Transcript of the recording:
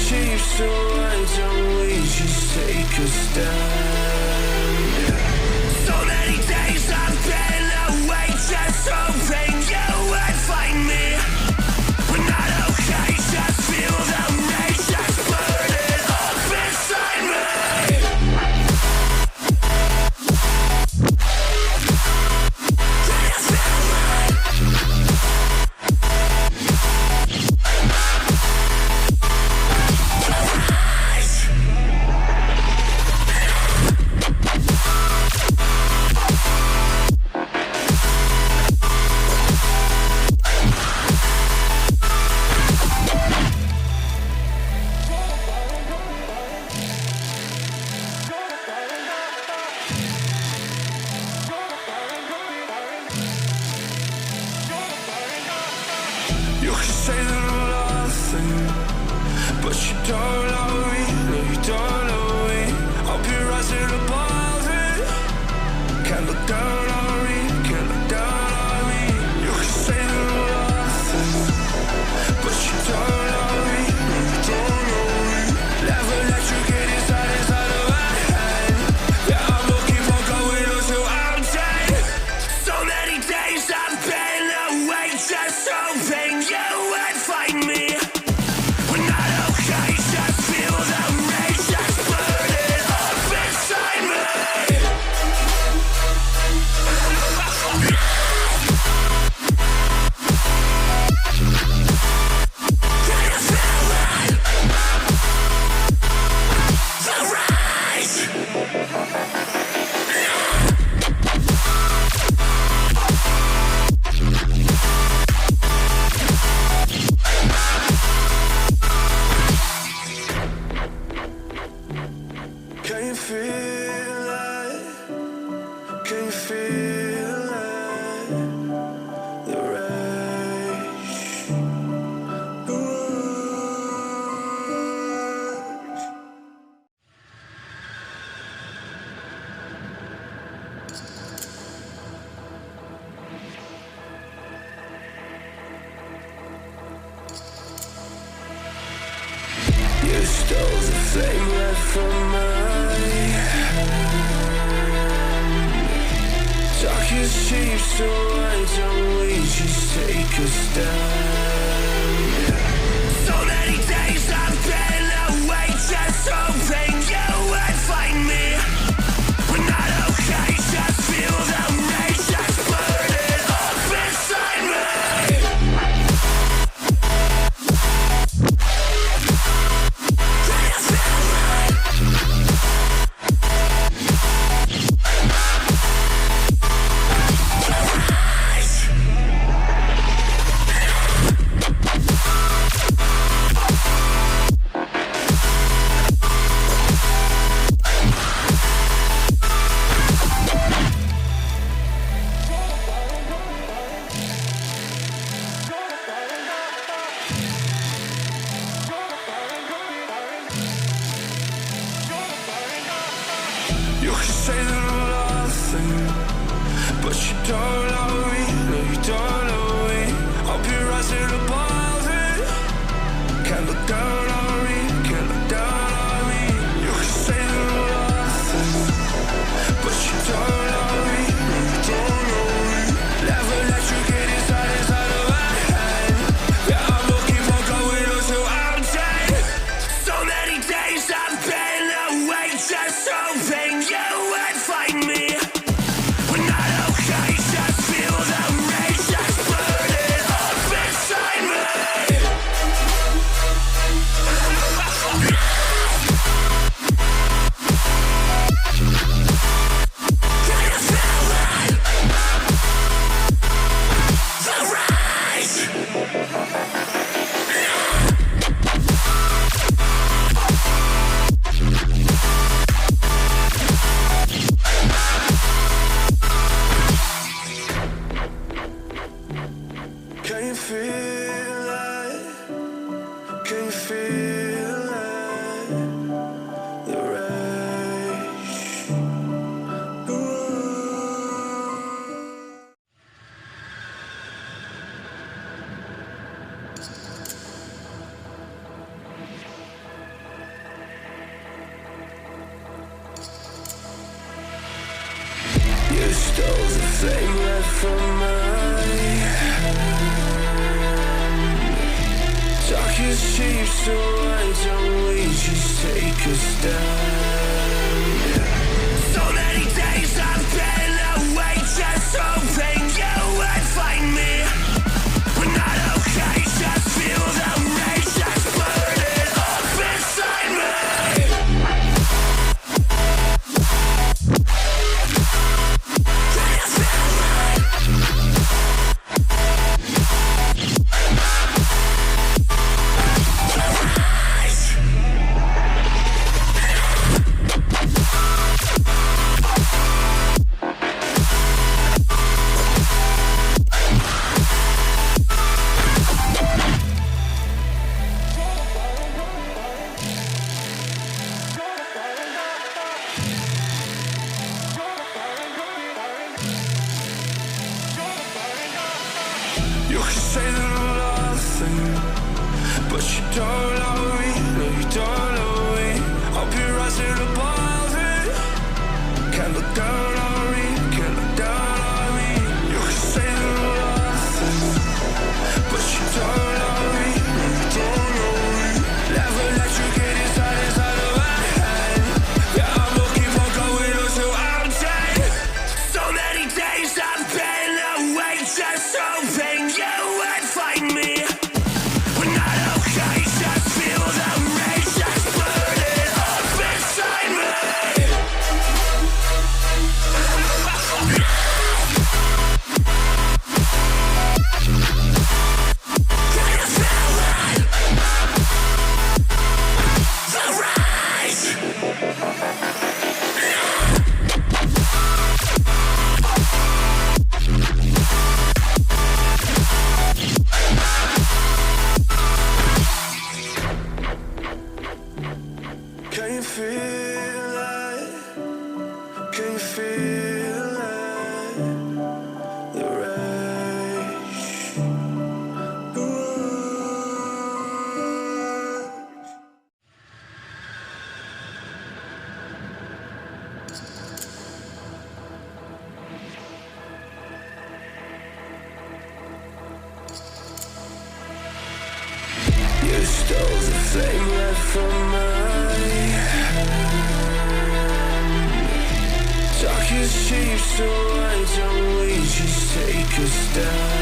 cheap, so why don't we just take a stand? So many days I've been away, just hoping you would find me. We're not okay, just feel the rage that's burning up inside me. You can say that I'm nothing, but you don't know me, no you don't know me. I'll be rising above it. Can't look down on me, can't look down on me. You can say that I'm nothing, but you don't know me, no you don't know me. Never let you get inside of my head. Yeah, I'm looking for going until I'm dead. So many days I've been away, just hoping you would find me. We're not okay, just feel the rage that's burning up inside me. Can you feel it? The rise. Can you feel it? Can you feel it? The rage. The rage. You stole the flame right from my hand. Talk is cheap, so why don't we just take a stand? So many days I've been away, just hoping you would find me. We're not okay, just feel the rage that's burning up inside me. You can say that I'm nothing, but you don't know me, no you don't know me. I'll be rising above it. Can't look down on me, can't look down on me. You can say that I'm nothing, but you don't know me, no you don't know me. Never let you get inside of my head. Yeah, I'm looking for going until I'm dead. So many days I've been away, just hoping you would find me. We're not okay, just stole the flame right from my hand. Talk is cheap, so why don't we just take a stand? So many days I've been away, just hoping you would find me. We're not okay, just feel the rage that's burning up inside me. You can say that I'm nothing, but you don't love me, no you don't love me. I'll be rising above it. Can't look down on me, can't look down on me. You can say that I'm nothing, but you don't love me, no you don't love me. Never let you get inside of my head. Yeah, I'm looking for going until I'm dead. So many days I've been away, just hoping you would find me. We're not okay, just feel the rage that's burning up inside me. Can you feel it? The rise. Can you feel it? Can you feel it? The rage. The rage. You stole the flame right from my hand. Talk is cheap, so why don't we just take a stand?